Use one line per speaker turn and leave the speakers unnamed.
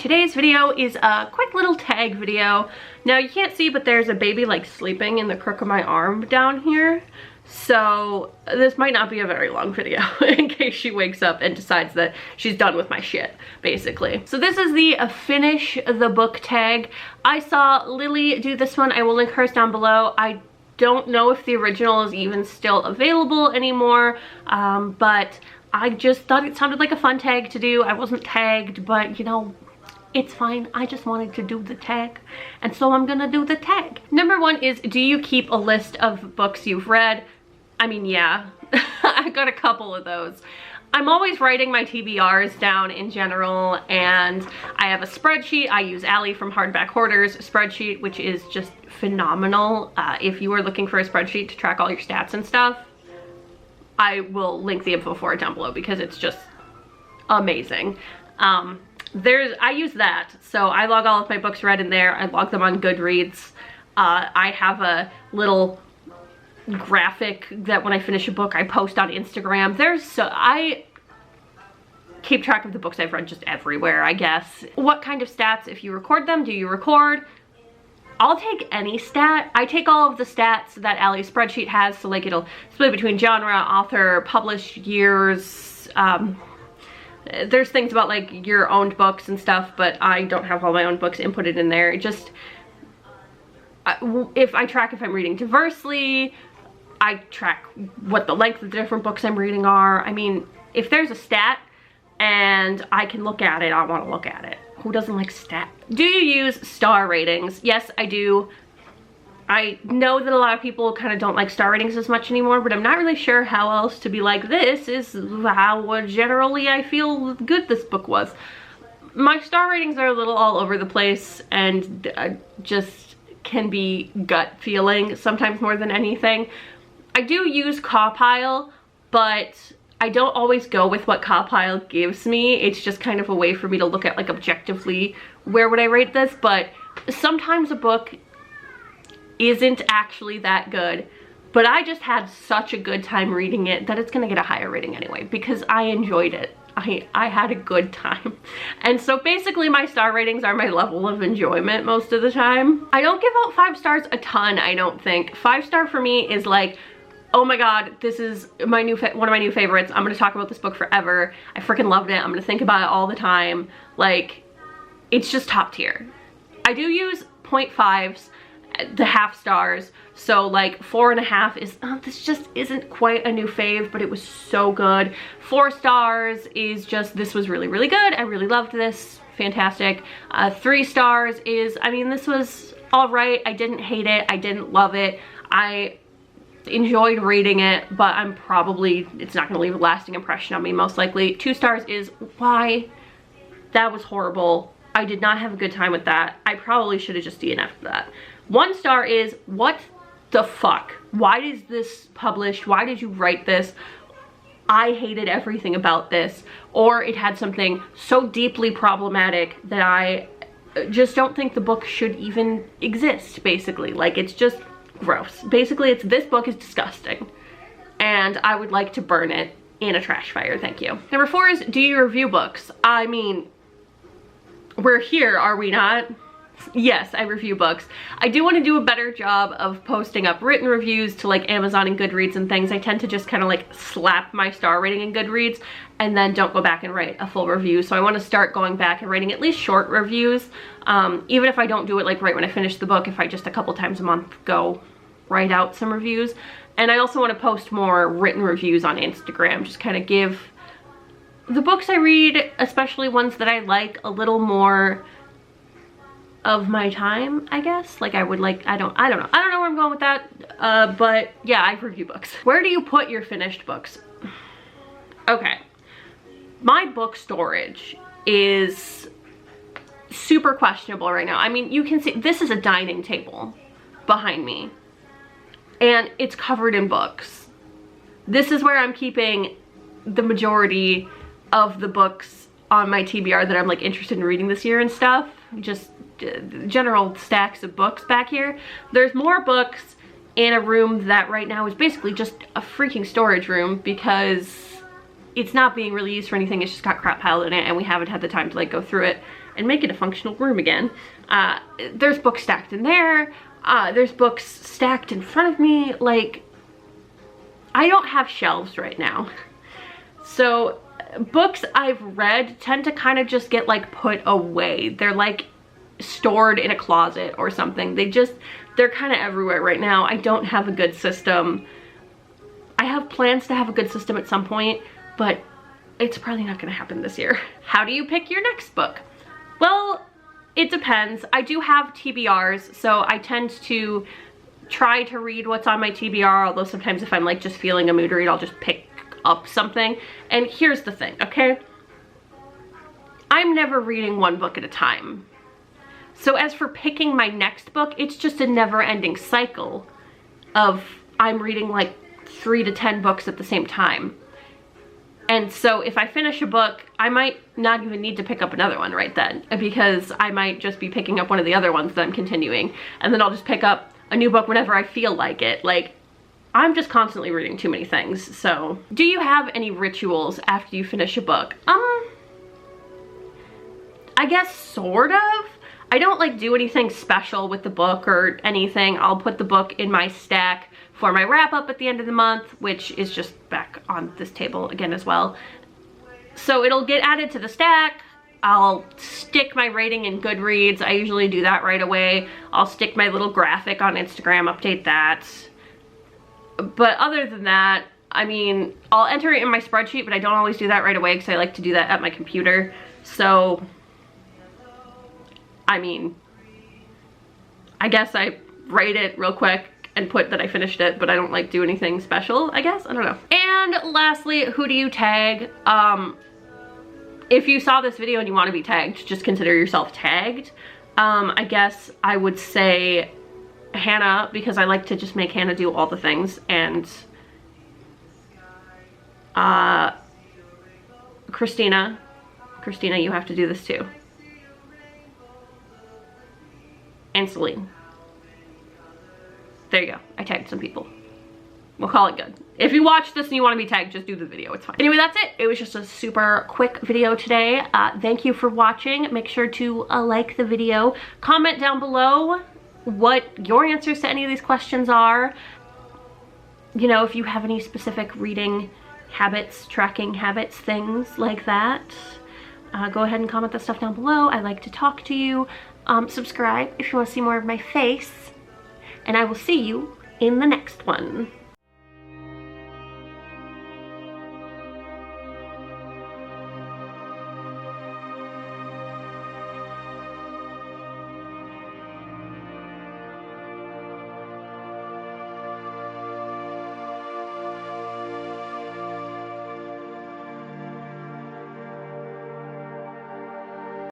today's video is a quick little tag video. Now you can't see, but there's a baby like sleeping in the crook of my arm down here. So this might not be a very long video in case she wakes up and decides that she's done with my shit, basically. So this is the finish the book tag. I saw Lily do this one. I will link hers down below. I don't know if the original is even still available anymore, but I just thought it sounded like a fun tag to do. I wasn't tagged, but you know, it's fine. I just wanted to do the tag, and so I'm gonna do the tag. Number one is, do you keep a list of books you've read? I mean, yeah, I got a couple of those. I'm always writing my TBRs down in general, and I have a spreadsheet. I use Allie from Hardback Hoarders spreadsheet, which is just phenomenal. If you are looking for a spreadsheet to track all your stats and stuff, I will link the info for it down below because it's just amazing. I use that, so I log all of my books read in there. I log them on Goodreads. I have a little graphic that when I finish a book I post on Instagram. I keep track of the books I've read just everywhere, I guess. What kind of stats, if you record them, do you record? I'll take any stat. I take all of the stats that Allie's spreadsheet has, so like it'll split between genre, author, published years. There's things about like your owned books and stuff, but I don't have all my own books inputted in there. It just, if I track if I'm reading diversely, I track what the length of the different books I'm reading are. I mean, if there's a stat and I can look at it, I want to look at it. Who doesn't like stat? Do you use star ratings? Yes, I do. I know that a lot of people kind of don't like star ratings as much anymore, but I'm not really sure how else to be like, this is how generally I feel good this book was. My star ratings are a little all over the place and just can be gut feeling sometimes more than anything. I do use Cawpile, but I don't always go with what Cawpile gives me. It's just kind of a way for me to look at like objectively where would I rate this, but sometimes a book isn't actually that good, but I just had such a good time reading it that it's gonna get a higher rating anyway because I enjoyed it. I had a good time. And so basically my star ratings are my level of enjoyment most of the time. I don't give out 5 stars a ton, I don't think. 5-star for me is like, oh my god, this is my one of my new favorites. I'm gonna talk about this book forever. I freaking loved it. I'm gonna think about it all the time. Like, it's just top tier. I do use 0.5s, the half stars. So like 4.5 is, this just isn't quite a new fave, but it was so good. 4 stars is just, this was really, really good. I really loved this, fantastic. 3 stars is, I mean, this was all right. I didn't hate it. I didn't love it. I enjoyed reading it, but it's not gonna leave a lasting impression on me most likely. 2 stars is, why? That was horrible. I did not have a good time with that. I probably should have just DNF'd that. 1 star is, what the fuck? Why is this published? Why did you write this? I hated everything about this. Or it had something so deeply problematic that I just don't think the book should even exist, basically. Like, it's just gross. Basically, it's, this book is disgusting and I would like to burn it in a trash fire, thank you. Number 4 is, do you review books? I mean, we're here, are we not? Yes, I review books. I do want to do a better job of posting up written reviews to like Amazon and Goodreads and things. I tend to just kind of like slap my star rating in Goodreads and then don't go back and write a full review. So I want to start going back and writing at least short reviews. Even if I don't do it like right when I finish the book, if I just a couple times a month go write out some reviews. And I also want to post more written reviews on Instagram, just kind of give the books I read, especially ones that I like, a little more of my time, I guess. Like, I would like, I don't know where I'm going with that, but yeah, I review books. Where do you put your finished books? Okay, my book storage is super questionable right now. I mean, you can see this is a dining table behind me and it's covered in books. This is where I'm keeping the majority of the books on my TBR that I'm like interested in reading this year and stuff. Just general stacks of books back here. There's more books in a room that right now is basically just a freaking storage room because it's not being really used for anything. It's just got crap piled in it, and we haven't had the time to like go through it and make it a functional room again. There's books stacked in there. There's books stacked in front of me. Like, I don't have shelves right now. So books I've read tend to kind of just get like put away. They're like stored in a closet or something. They're kind of everywhere right now. I don't have a good system. I have plans to have a good system at some point, but it's probably not going to happen this year. How do you pick your next book? Well, it depends. I do have TBRs, so I tend to try to read what's on my TBR, although sometimes if I'm like just feeling a mood read, I'll just pick up something. And here's the thing, okay? I'm never reading one book at a time. So as for picking my next book, it's just a never-ending cycle of I'm reading like 3 to 10 books at the same time. And so if I finish a book, I might not even need to pick up another one right then, because I might just be picking up one of the other ones that I'm continuing, and then I'll just pick up a new book whenever I feel like it. Like, I'm just constantly reading too many things. So do you have any rituals after you finish a book? I guess sort of. I don't like do anything special with the book or anything. I'll put the book in my stack for my wrap up at the end of the month, which is just back on this table again as well. So it'll get added to the stack. I'll stick my rating in Goodreads. I usually do that right away. I'll stick my little graphic on Instagram, update that. But other than that, I mean, I'll enter it in my spreadsheet, but I don't always do that right away because I like to do that at my computer. So, I mean, I guess I write it real quick and put that I finished it, but I don't like do anything special, I guess. I don't know. And lastly, who do you tag? If you saw this video and you want to be tagged, just consider yourself tagged. I guess I would say Hannah, because I like to just make Hannah do all the things, and Christina, you have to do this too. And Celine. There you go. I tagged some people. We'll call it good. If you watch this and you want to be tagged, just do the video. It's fine. Anyway, that's it. It was just a super quick video today. Thank you for watching. Make sure to like the video. Comment down below what your answers to any of these questions are. You know, if you have any specific reading habits, tracking habits, things like that. Go ahead and comment that stuff down below. I like to talk to you. Subscribe if you want to see more of my face. And I will see you in the next one.